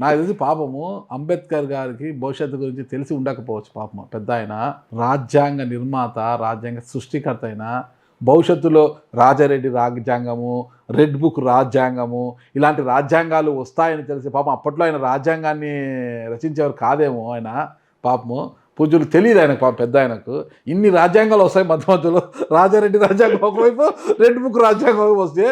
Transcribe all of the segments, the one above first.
నాకు తెలిసి పాపము అంబేద్కర్ గారికి భవిష్యత్తు గురించి తెలిసి ఉండకపోవచ్చు పాపం. పెద్ద ఆయన రాజ్యాంగ నిర్మాత, రాజ్యాంగ సృష్టికర్త అయిన భవిష్యత్తులో రాజారెడ్డి రాజ్యాంగము, రెడ్ బుక్ రాజ్యాంగము ఇలాంటి రాజ్యాంగాలు వస్తాయని తెలిసి పాపం అప్పట్లో ఆయన రాజ్యాంగాన్ని రచించేవారు కాదేమో ఆయన పాపము. పూజలు తెలియదు ఆయనకు పాపం పెద్ద ఆయనకు. ఇన్ని రాజ్యాంగాలు వస్తాయి మధ్య మధ్యలో. రాజారెడ్డి రాజ్యాంగం ఒకవైపు, రెడ్ బుక్ రాజ్యాంగం వస్తే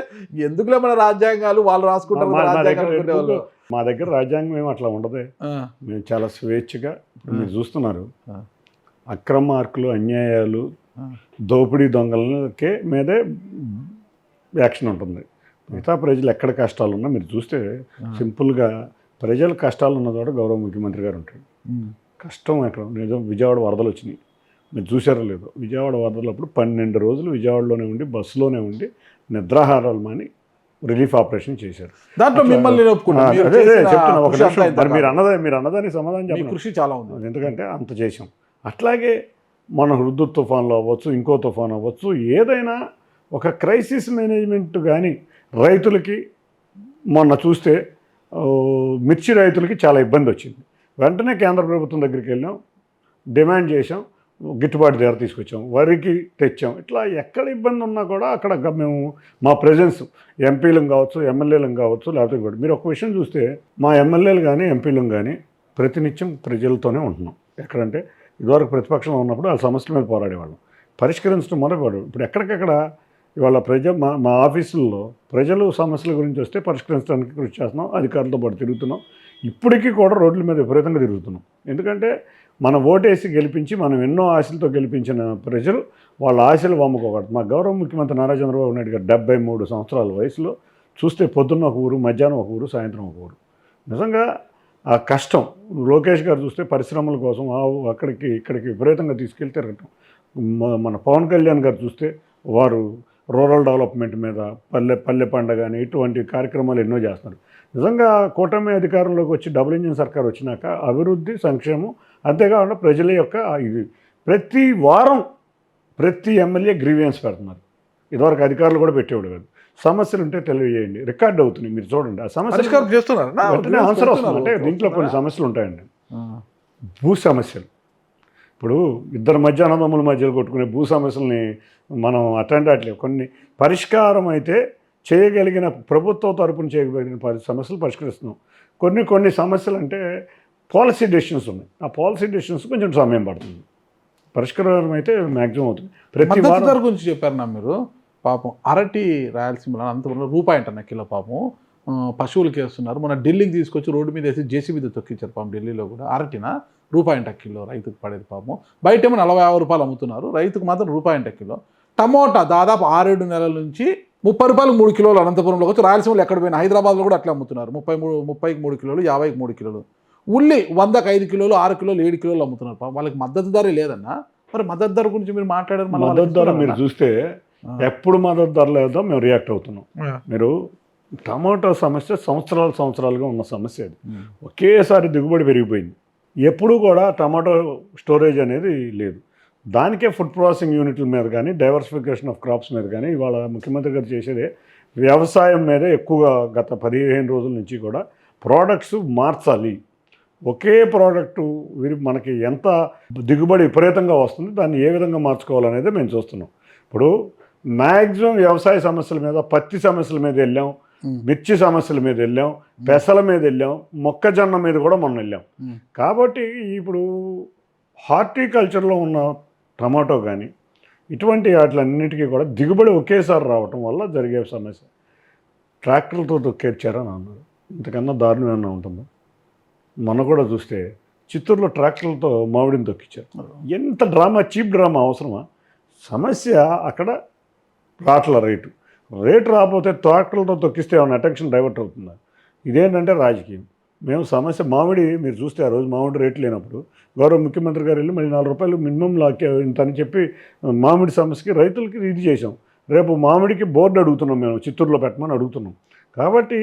ఎందుకులే మన రాజ్యాంగాలు వాళ్ళు రాసుకుంటారు. మా దగ్గర రాజ్యాంగం ఏమి అట్లా ఉండదు. మేము చాలా స్వేచ్ఛగా ఇప్పుడు మీరు చూస్తున్నారు. అక్రమార్కులు, అన్యాయాలు, దోపిడీ దొంగలకే మీదే యాక్షన్ ఉంటుంది. మిగతా ప్రజలు ఎక్కడ కష్టాలు ఉన్నా మీరు చూస్తే సింపుల్గా ప్రజలు కష్టాలు ఉన్న చోట గౌరవ ముఖ్యమంత్రి గారు ఉంటాడు. కష్టం ఎక్కడ నిజం. విజయవాడ వరదలు వచ్చినాయి, మీరు చూసారో లేదో. విజయవాడ వరదలప్పుడు 12 రోజులు విజయవాడలోనే ఉండి బస్సులోనే ఉండి నిద్రాహారాలు మాని రిలీఫ్ ఆపరేషన్ చేశారు. దాంట్లో మిమ్మల్ని మీరు అన్నదానికి సమాధానం చెప్పండి. కృషి చాలా ఉంది, ఎందుకంటే అంత చేసాం. అట్లాగే మన హృదయ తుఫాన్లు అవ్వచ్చు, ఇంకో తుఫాన్ అవ్వచ్చు, ఏదైనా ఒక క్రైసిస్ మేనేజ్మెంట్ కానీ రైతులకి మొన్న చూస్తే మిర్చి రైతులకి చాలా ఇబ్బంది వచ్చింది. వెంటనే కేంద్ర ప్రభుత్వం దగ్గరికి వెళ్ళాం, డిమాండ్ చేసాం, గిట్టుబాటు ధర తీసుకొచ్చాం, వరికి తెచ్చాం. ఇట్లా ఎక్కడ ఇబ్బంది ఉన్నా కూడా అక్కడ మేము మా ప్రెజెన్స్ ఎంపీలం కావచ్చు, ఎమ్మెల్యేలం కావచ్చు, లేకపోతే కూడా మీరు ఒక విషయం చూస్తే మా ఎమ్మెల్యేలు కానీ ఎంపీలం కానీ ప్రతినిత్యం ప్రజలతోనే ఉంటున్నాం. ఎక్కడంటే ఇదివరకు ప్రతిపక్షంలో ఉన్నప్పుడు ఆ సమస్యల మీద పోరాడేవాళ్ళం, పరిష్కరించడం మొదలుపడు. ఇప్పుడు ఎక్కడికక్కడ ఇవాళ మా ఆఫీసుల్లో ప్రజలు సమస్యల గురించి వస్తే పరిష్కరించడానికి కృషి చేస్తున్నాం, అధికారులతో పాటు తిరుగుతున్నాం. ఇప్పటికీ కూడా రోడ్ల మీద విపరీతంగా తిరుగుతున్నాం. ఎందుకంటే మనం ఓటేసి గెలిపించి మనం ఎన్నో ఆశలతో గెలిపించిన ప్రజలు వాళ్ళ ఆశలు వమ్ముకోకూడదు. మా గౌరవ ముఖ్యమంత్రి నారా చంద్రబాబు నాయుడు గారు 73 సంవత్సరాల వయసులో చూస్తే పొద్దున్న ఒక ఊరు, మధ్యాహ్నం ఒక ఊరు, సాయంత్రం ఒక ఊరు. నిజంగా ఆ కష్టం. లోకేష్ గారు చూస్తే పరిశ్రమల కోసం అక్కడికి ఇక్కడికి విపరీతంగా తీసుకెళ్తే తిరగటం. మన పవన్ కళ్యాణ్ గారు చూస్తే వారు రూరల్ డెవలప్మెంట్ మీద పల్లె పండగ అని ఇటువంటి కార్యక్రమాలు ఎన్నో చేస్తున్నారు. నిజంగా కూటమి అధికారంలోకి వచ్చి డబుల్ ఇంజిన్ సర్కార్ వచ్చినాక అభివృద్ధి, సంక్షేమం, అంతేకాకుండా ప్రజల యొక్క ఇది ప్రతి వారం ప్రతి ఎమ్మెల్యే గ్రీవియన్స్ పెడుతున్నారు. ఇదివరకు అధికారులు కూడా పెట్టేవాడు కాదు. సమస్యలు ఉంటే తెలియజేయండి, రికార్డ్ అవుతుంది, మీరు చూడండి. ఆ సమస్యలు వెంటనే ఆన్సర్ వస్తుంది. అంటే దీంట్లో కొన్ని సమస్యలు ఉంటాయండి. భూ సమస్యలు, ఇప్పుడు ఇద్దరు మధ్య అన్నదమ్ముల మధ్యలో కొట్టుకునే భూ సమస్యల్ని మనం అటెండట్లేవు. కొన్ని పరిష్కారం అయితే చేయగలిగిన ప్రభుత్వం తరపున చేయగలిగిన సమస్యలు పరిష్కరిస్తున్నాం. కొన్ని సమస్యలు అంటే పాలసీ డెసిషన్స్ ఉన్నాయి. ఆ పాలసీ డెసిషన్స్ కొంచెం సమయం పడుతుంది, పరిష్కారం అయితే మ్యాక్సిమం అవుతుంది. ప్రతి వారం గురించి చెప్పారు మీరు. పాపం అరటి రాయలసీమలో అంతవరకు రూపాయి అంటున్నా కిలో పాపం పశువులకి వేస్తున్నారు. మన ఢిల్లీకి తీసుకొచ్చి రోడ్డు మీద వేసి జేసీబీతో తొక్కించారు పాపం. ఢిల్లీలో కూడా అరటిన రూపాయి కిలో రైతుకు పడేది పాపం. బయట ఏమో 40-50 రూపాయలు అమ్ముతున్నారు, రైతుకు మాత్రం రూపాయి కిలో. టమోటా దాదాపు 6-7 నెలల నుంచి 30 రూపాయలు 3 కిలోలు అనంతపురంలో వచ్చి రాయలసీమలో ఎక్కడ పోయినా హైదరాబాద్లో కూడా అట్లా అమ్ముతున్నారు. 30కి 3 కిలోలు, 50కి 3 కిలోలు. ఉల్లి 100కి 5 కిలోలు, 6 కిలోలు, 7 కిలోలు అమ్ముతున్నారు పాపం. వాళ్ళకి మద్దతు ధర లేదన్నా. మరి మద్దతు ధర గురించి మీరు మాట్లాడారు. మద్దతు ధర మీరు చూస్తే ఎప్పుడు మద్దతు ధర లేదో మేము రియాక్ట్ అవుతున్నాం. మీరు టమాటో సమస్య సంవత్సరాలుగా ఉన్న సమస్య అది. ఒకేసారి దిగుబడి పెరిగిపోయింది. ఎప్పుడూ కూడా టమాటో స్టోరేజ్ అనేది లేదు. దానికే ఫుడ్ ప్రాసెసింగ్ యూనిట్ల మీద కానీ, డైవర్సిఫికేషన్ ఆఫ్ క్రాప్స్ మీద కానీ ఇవాళ ముఖ్యమంత్రి గారు చేసేదే వ్యవసాయం మీదే ఎక్కువగా. గత 15 రోజుల నుంచి కూడా ప్రోడక్ట్స్ మార్చాలి. ఒకే ప్రోడక్టు మనకి ఎంత దిగుబడి విపరీతంగా వస్తుంది, దాన్ని ఏ విధంగా మార్చుకోవాలనేది మేము చూస్తున్నాం. ఇప్పుడు మ్యాక్సిమం వ్యవసాయ సమస్యల మీద, పత్తి సమస్యల మీద వెళ్ళాం, మిర్చి సమస్యల మీద వెళ్ళాం, పెసల మీద వెళ్ళాం, మొక్కజొన్న మీద కూడా మొన్న వెళ్ళాం. కాబట్టి ఇప్పుడు హార్టికల్చర్లో ఉన్న టమాటో కానీ ఇటువంటి వాటిలన్నిటికీ కూడా దిగుబడి ఒకేసారి రావటం వల్ల జరిగే సమస్య. ట్రాక్టర్లతో తొక్కేర్చారని అన్నారు. ఇంతకన్నా దారుణం ఏమన్నా ఉంటుందో. మొన్న కూడా చూస్తే చిత్తూరులో ట్రాక్టర్లతో మామిడిని తొక్కించారు. ఎంత డ్రామా, చీప్ డ్రామా అవసరమా? సమస్య అక్కడ రాట్ల రేటు రాకపోతే ట్రాక్టర్లతో తొక్కిస్తే ఏమైనా అటెన్షన్ డైవర్ట్ అవుతుందా? ఇదేంటంటే రాజకీయం. మేము సమస్య మామిడి మీరు చూస్తే ఆ రోజు మామిడి రేటు లేనప్పుడు గౌరవ ముఖ్యమంత్రి గారు వెళ్ళి మళ్ళీ 4 రూపాయలు మినిమం లాకే ఇంత అని చెప్పి మామిడి సమస్యకి రైతులకి ఇది చేసాం. రేపు మామిడికి బోర్డు అడుగుతున్నాం, మేము చిత్తూరులో పెట్టమని అడుగుతున్నాం. కాబట్టి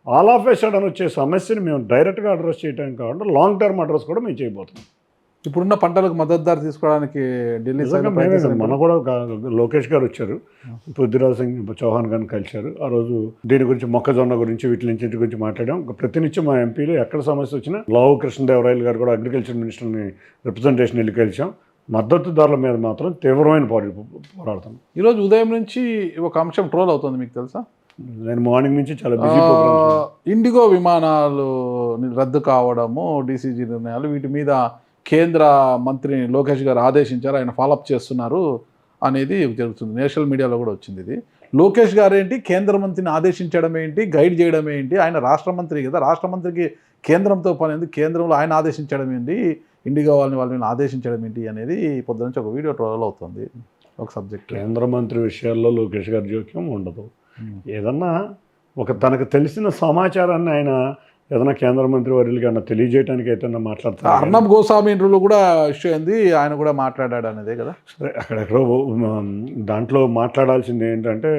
ఆల్ ఆఫ్ ఏ సడన్ వచ్చే సమస్యని మేము డైరెక్ట్గా అడ్రస్ చేయడానికి కాకుండా లాంగ్ టర్మ్ అడ్రస్ కూడా మేము చేయబోతున్నాం. ఇప్పుడున్న పంటలకు మద్దతు ధర తీసుకోవడానికి ఢిల్లీ నిజంగా మేమే కదా, మన కూడా లోకేష్ గారు వచ్చారు, పృథ్వీరాజ్ సింగ్ చౌహాన్ గారిని కలిశారు. ఆ రోజు దీని గురించి మొక్కజొన్న గురించి వీటి గురించి మాట్లాడాం. ప్రతినిత్యం మా ఎంపీలు ఎక్కడ సమస్య వచ్చినా లావు కృష్ణదేవరాయలు గారు కూడా అగ్రికల్చర్ మినిస్టర్ని రిప్రజెంటేషన్ వెళ్ళి కలిసాం. మద్దతు ధరల మీద మాత్రం తీవ్రమైన పోరాడుతాం. ఈరోజు ఉదయం నుంచి ఒక అంశం ట్రోల్ అవుతుంది, మీకు తెలుసా? నేను మార్నింగ్ నుంచి చాలా బిజీ ఇండిగో విమానాలు రద్దు కావడము, డీసీజీ నిర్ణయాలు, వీటి మీద కేంద్ర మంత్రి లోకేష్ గారు ఆదేశించారు, ఆయన ఫాలోఅప్ చేస్తున్నారు అనేది జరుగుతుంది. నేషనల్ మీడియాలో కూడా వచ్చింది ఇది. లోకేష్ గారు ఏంటి, కేంద్ర మంత్రిని ఆదేశించడం ఏంటి, గైడ్ చేయడం ఏంటి? ఆయన రాష్ట్ర మంత్రి కదా, రాష్ట్ర మంత్రికి కేంద్రంతో పని ఏంది, కేంద్రంలో ఆయన ఆదేశించడం ఏంటి, ఇండిగో వాళ్ళని ఆదేశించడం ఏంటి అనేది పొద్దు నుంచి ఒక వీడియో ట్రోల్ అవుతుంది. ఒక సబ్జెక్ట్, కేంద్ర మంత్రి విషయాల్లో లోకేష్ గారి జోక్యం ఉండదు. ఏదన్నా తనకు తెలిసిన సమాచారాన్ని ఆయన ఏదైనా కేంద్ర మంత్రి వర్యులకి అన్న తెలియజేయడానికి అయితే మాట్లాడతారు. అర్ణబ్ గోస్వామి ఇంటర్వ్యూలో కూడా ఇష్యూ అయింది, ఆయన కూడా మాట్లాడాడు అనేదే కదా. సరే, అక్కడెక్కడో దాంట్లో మాట్లాడాల్సింది ఏంటంటే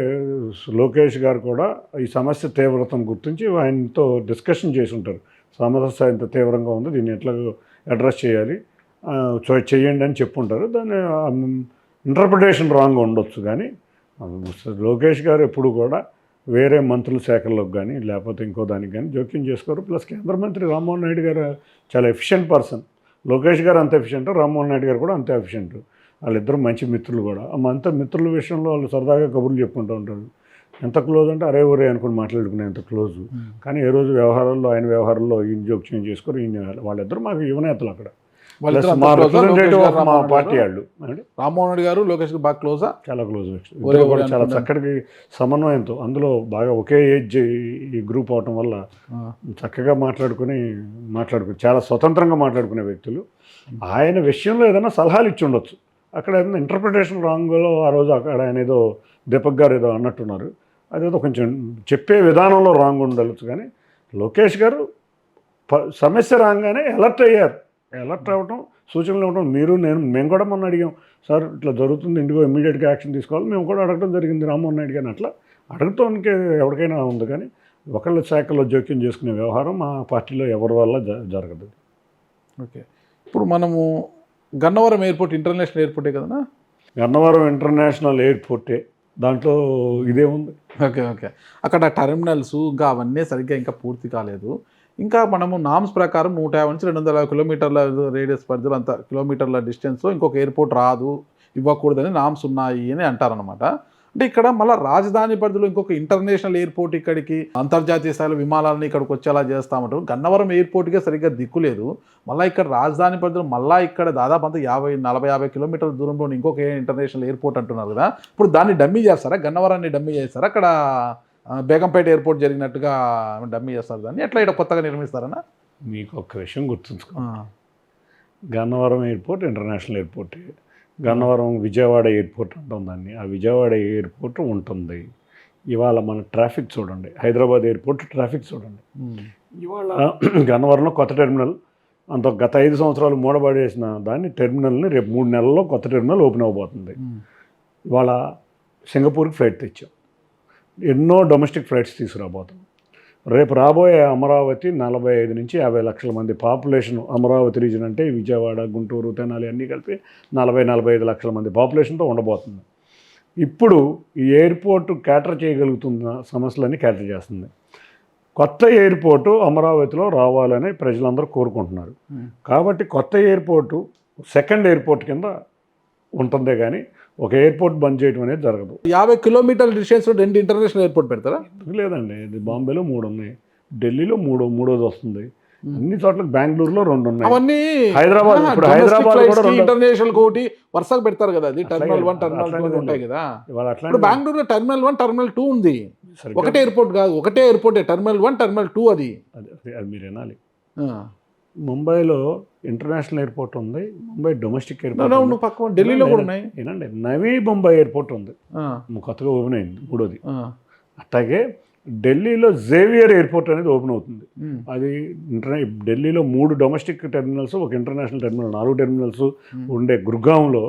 లోకేష్ గారు కూడా ఈ సమస్య తీవ్రతను గుర్తించి ఆయనతో డిస్కషన్ చేసి ఉంటారు. సమస్య ఎంత తీవ్రంగా ఉంది, దీన్ని ఎట్లా అడ్రస్ చేయాలి, చేయండి అని చెప్పుంటారు. దాన్ని ఇంటర్ప్రిటేషన్ రాంగ్ ఉండొచ్చు. కానీ లోకేష్ గారు ఎప్పుడు కూడా వేరే మంత్రుల శాఖల్లోకి కానీ లేకపోతే ఇంకో దానికి కానీ జోక్యం చేసుకోరు. ప్లస్ కేంద్ర మంత్రి రామ్మోహన్ నాయుడు గారు చాలా ఎఫిషియెంట్ పర్సన్. లోకేష్ గారు అంత ఎఫిషియెంట్, రామ్మోహన్ నాయుడు గారు కూడా అంతే ఎఫిషియెంట్. వాళ్ళిద్దరు మంచి మిత్రులు కూడా. అంత మిత్రుల విషయంలో వాళ్ళు సరదాగా కబుర్లు చెప్పుకుంటూ ఉంటారు. ఎంత క్లోజ్ అంటే అరే ఒరే అనుకుని మాట్లాడుకునే అంత క్లోజు. కానీ ఏ రోజు వ్యవహారాల్లో ఆయన వ్యవహారాల్లో ఈయన జోక్యం చేసుకోరు. వాళ్ళిద్దరు మాకు యువనేతలు అక్కడ. మా పార్టీ వాళ్ళు రామ్మోహన్ రెడ్డి గారు లోకేష్ బాగా క్లోజా, చాలా క్లోజ్, చాలా చక్కటి సమన్వయంతో. అందులో బాగా ఒకే ఏజ్ ఈ గ్రూప్ అవటం వల్ల చక్కగా మాట్లాడుకుని చాలా స్వతంత్రంగా మాట్లాడుకునే వ్యక్తులు. ఆయన విషయంలో ఏదైనా సలహాలు ఇచ్చి ఉండొచ్చు. అక్కడ ఏదైనా ఇంటర్ప్రిటేషన్ రాంగ్లో ఆ రోజు అక్కడ ఆయన ఏదో దీపక్ గారు ఏదో అన్నట్టున్నారు, అదేదో కొంచెం చెప్పే విధానంలో రాంగ్ ఉండవచ్చు. కానీ లోకేష్ గారు సమస్య రాగానే అలర్ట్ అయ్యారు. అలర్ట్ అవ్వటం, సూచనలు ఇవ్వడం, మేము కూడా మొన్న అడిగాం, సార్ ఇట్లా జరుగుతుంది, ఇండిగో ఇమ్మీడియట్గా యాక్షన్ తీసుకోవాలి. మేము కూడా అడగడం జరిగింది రామ్మోహన్ నాయుడు గారిని. అట్లా అడగటానికి ఎవరికైనా ఉంది. కానీ ఒకళ్ళ శాఖలో జోక్యం చేసుకునే వ్యవహారం మా పార్టీలో ఎవరి వల్ల జరగదు. ఓకే, ఇప్పుడు మనము గన్నవరం ఎయిర్పోర్ట్ ఇంటర్నేషనల్ ఎయిర్పోర్టే కదా? గన్నవరం ఇంటర్నేషనల్ ఎయిర్పోర్టే, దాంట్లో ఇదే ఉంది. ఓకే, అక్కడ టెర్మినల్స్ ఇంకా అవన్నీ సరిగ్గా ఇంకా పూర్తి కాలేదు. ఇంకా మనము నామ్స్ ప్రకారం 150 నుంచి 200 కిలోమీటర్ల రేడియస్ పరిధిలో, అంత కిలోమీటర్ల డిస్టెన్స్లో ఇంకొక ఎయిర్పోర్ట్ రాదు, ఇవ్వకూడదని నామ్స్ ఉన్నాయి అని అంటారనమాట. అంటే ఇక్కడ మళ్ళీ రాజధాని పరిధిలో ఇంకొక ఇంటర్నేషనల్ ఎయిర్పోర్ట్ ఇక్కడికి అంతర్జాతీయ స్థాయిలో విమానాలను ఇక్కడికి వచ్చేలా చేస్తామంటారు. గన్నవరం ఎయిర్పోర్ట్కే సరిగ్గా దిక్కు లేదు. మళ్ళీ ఇక్కడ రాజధాని పరిధిలో మళ్ళీ ఇక్కడ దాదాపు అంతా 40-50 కిలోమీటర్ల దూరంలో ఇంకొక ఇంటర్నేషనల్ ఎయిర్పోర్ట్ అంటున్నారు కదా. ఇప్పుడు దాన్ని డమ్మీ చేస్తారా, గన్నవరాన్ని డమ్మీ చేస్తారా? అక్కడ బేగంపేట ఎయిర్పోర్ట్ జరిగినట్టుగా డమ్మీ చేస్తారు, దాన్ని ఎట్లా ఇక్కడ కొత్తగా నిర్మిస్తారన్నా? మీకు ఒక్క విషయం గుర్తుంచుకో, Gannavaram airport international airport, Gannavaram Vijayawada airport అంటాం దాన్ని. ఆ విజయవాడ ఎయిర్పోర్ట్ ఉంటుంది. ఇవాళ మన ట్రాఫిక్ చూడండి, హైదరాబాద్ ఎయిర్పోర్ట్ ట్రాఫిక్ చూడండి. ఇవాళ గన్నవరంలో కొత్త టెర్మినల్, గత 5 సంవత్సరాలు మూడబడేసిన దాన్ని టెర్మినల్ని రేపు 3 నెలల్లో కొత్త టెర్మినల్ ఓపెన్ అవ్వబోతుంది. ఇవాళ సింగపూర్కి ఫ్లైట్ తెచ్చాం, ఎన్నో డొమెస్టిక్ ఫ్లైట్స్ తీసుకురాబోతాం. రేపు రాబోయే అమరావతి 45 నుంచి 50 లక్షల మంది పాపులేషన్. అమరావతి రీజన్ అంటే విజయవాడ, గుంటూరు, తెనాలి అన్నీ కలిపి 40-45 లక్షల మంది పాపులేషన్తో ఉండబోతుంది. ఇప్పుడు ఈ ఎయిర్పోర్టు క్యాటర్ చేయగలుగుతున్న సమస్యలన్నీ క్యాటర్ చేస్తుంది. కొత్త ఎయిర్పోర్టు అమరావతిలో రావాలని ప్రజలందరూ కోరుకుంటున్నారు. కాబట్టి కొత్త ఎయిర్పోర్టు సెకండ్ ఎయిర్పోర్ట్ కింద ఉంటుందే కానీ ఒక ఎయిర్పోర్ట్ బంద్ చేయడం అనేది జరగదు. 50 కిలోమీటర్ల డిస్టెన్స్లో 2 ఇంటర్నేషనల్ ఎయిర్పోర్ట్ పెడతారా? లేదండి, ఇది బాంబేలో 3 ఉన్నాయి, ఢిల్లీలో మూడోది వస్తుంది, అన్ని చోట్ల బెంగళూరులో 2 ఉన్నాయి, అవన్నీ హైదరాబాద్. ఇప్పుడు హైదరాబాద్ కూడా ఇంటర్నేషనల్ కోటి వరుసగా పెడతారు కదా, అది టెర్మినల్ 1 టెర్మినల్ 2 ఉంటాయి కదా. ఇప్పుడు బెంగళూరులో టెర్మినల్ 1 టెర్మినల్ 2 ఉంది, ఒకటే ఎయిర్పోర్ట్ కాదు, ఒకటే ఎయిర్పోర్ట్, టెర్మినల్ 1 టెర్మినల్ 2 అది మీరు వినాలి. ముంబైలో ఇంటర్నేషనల్ ఎయిర్పోర్ట్ ఉంది, ముంబై డొమెస్టిక్ ఎయిర్పోర్ట్, ఢిల్లీలో కూడా ఉన్నాయి. ఏనండి, నవీ ముంబై ఎయిర్పోర్ట్ ఉంది, కొత్తగా ఓపెన్ అయింది, 3వది. అట్లాగే ఢిల్లీలో జేవియర్ ఎయిర్పోర్ట్ అనేది ఓపెన్ అవుతుంది. అది ఢిల్లీలో 3 డొమెస్టిక్ టెర్మినల్స్, ఒక ఇంటర్నేషనల్ టెర్మినల్, 4 టెర్మినల్స్ ఉండే గుర్గాంలో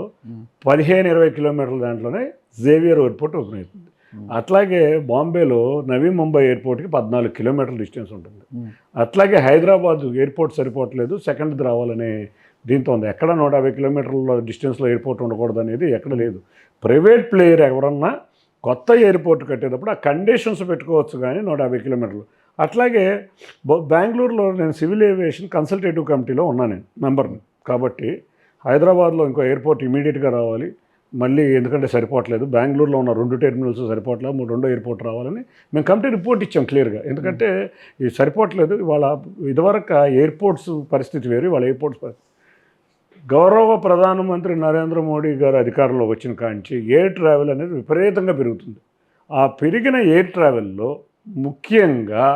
15-20 కిలోమీటర్ల దాంట్లోనే జేవియర్ ఎయిర్పోర్ట్ ఓపెన్ అవుతుంది. అట్లాగే బాంబేలో నవీ ముంబై ఎయిర్పోర్ట్కి 14 కిలోమీటర్ల డిస్టెన్స్ ఉంటుంది. ఉమ్. అట్లాగే హైదరాబాద్ ఎయిర్పోర్ట్ సరిపోవట్లేదు, సెకండ్ది రావాలనే దీంతో ఉంది. ఎక్కడ 150 కిలోమీటర్ల డిస్టెన్స్లో ఎయిర్పోర్ట్ ఉండకూడదు అనేది ఎక్కడ లేదు. ప్రైవేట్ ప్లేయర్ ఎవరన్నా కొత్త ఎయిర్పోర్ట్ కట్టేటప్పుడు ఆ కండిషన్స్ పెట్టుకోవచ్చు, కానీ 150 కిలోమీటర్లు. అట్లాగే బెంగళూరులో నేను సివిల్ ఏవియేషన్ కన్సల్టేటివ్ కమిటీలో ఉన్నాను, నేను మెంబర్ని. కాబట్టి హైదరాబాద్లో ఇంకో ఎయిర్పోర్ట్ ఇమీడియట్గా రావాలి మళ్ళీ, ఎందుకంటే సరిపోవట్లేదు. బెంగళూరులో ఉన్న 2 టెర్మినల్స్ సరిపోవట్లేదు, 2 ఎయిర్పోర్ట్ రావాలని మేము కమిటీ రిపోర్ట్ ఇచ్చాం క్లియర్గా. ఎందుకంటే ఇది సరిపోవట్లేదు. ఇవాళ ఇదివరకు ఎయిర్పోర్ట్స్ పరిస్థితి వేరు, ఇవాళ ఎయిర్పోర్ట్స్ పరిస్థితి. గౌరవ ప్రధానమంత్రి నరేంద్ర మోడీ గారు అధికారంలో వచ్చిన కాంచి ఎయిర్ ట్రావెల్ అనేది విపరీతంగా పెరుగుతుంది. ఆ పెరిగిన ఎయిర్ ట్రావెల్లో ముఖ్యంగా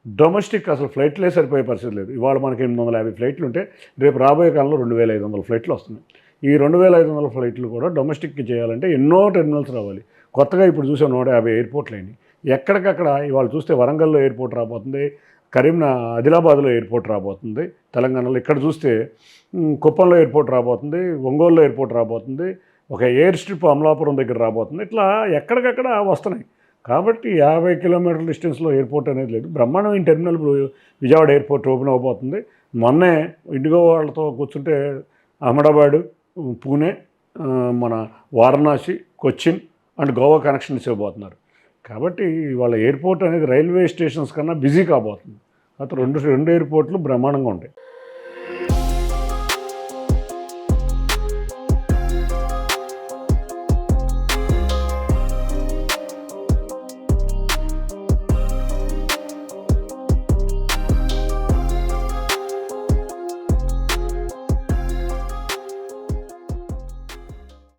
డొమెస్టిక్ అసలు ఫ్లైట్లే సరిపోయే పరిస్థితి లేదు. ఇవాళ మనకి 850 ఫ్లైట్లు ఉంటే రేపు రాబోయే కాలంలో 2500 ఫ్లైట్లు వస్తున్నాయి. ఈ 2500 ఫ్లైట్లు కూడా డొమెస్టిక్కి చేయాలంటే ఎన్నో టెర్మినల్స్ రావాలి. కొత్తగా ఇప్పుడు చూసే 150 ఎయిర్పోర్ట్లు అయినాయి. ఎక్కడికక్కడ ఇవాళ చూస్తే వరంగల్లో ఎయిర్పోర్ట్ రాబోతుంది, ఆదిలాబాద్లో ఎయిర్పోర్ట్ రాబోతుంది తెలంగాణలో. ఇక్కడ చూస్తే కుప్పంలో ఎయిర్పోర్ట్ రాబోతుంది, ఒంగోలులో ఎయిర్పోర్ట్ రాబోతుంది, ఒక ఎయిర్ స్ట్రిప్ అమలాపురం దగ్గర రాబోతుంది. ఇట్లా ఎక్కడికక్కడ వస్తున్నాయి. కాబట్టి 50 కిలోమీటర్ల డిస్టెన్స్లో ఎయిర్పోర్ట్ అనేది లేదు. బ్రహ్మాండమైన టెర్మినల్ విజయవాడ ఎయిర్పోర్ట్ ఓపెన్ అవబోతుంది. మొన్నే ఇండిగో వాళ్ళతో కూర్చుంటే అహ్మదాబాద్, పూణే, మన వారణాసి, కొచ్చిన్ అండ్ గోవా కనెక్షన్స్ ఇవ్వబోతున్నారు. కాబట్టి వాళ్ళ ఎయిర్పోర్ట్ అనేది రైల్వే స్టేషన్స్ కన్నా బిజీ కాబోతుంది. అటు రెండు ఎయిర్పోర్ట్లు బ్రహ్మాండంగా ఉంటాయి.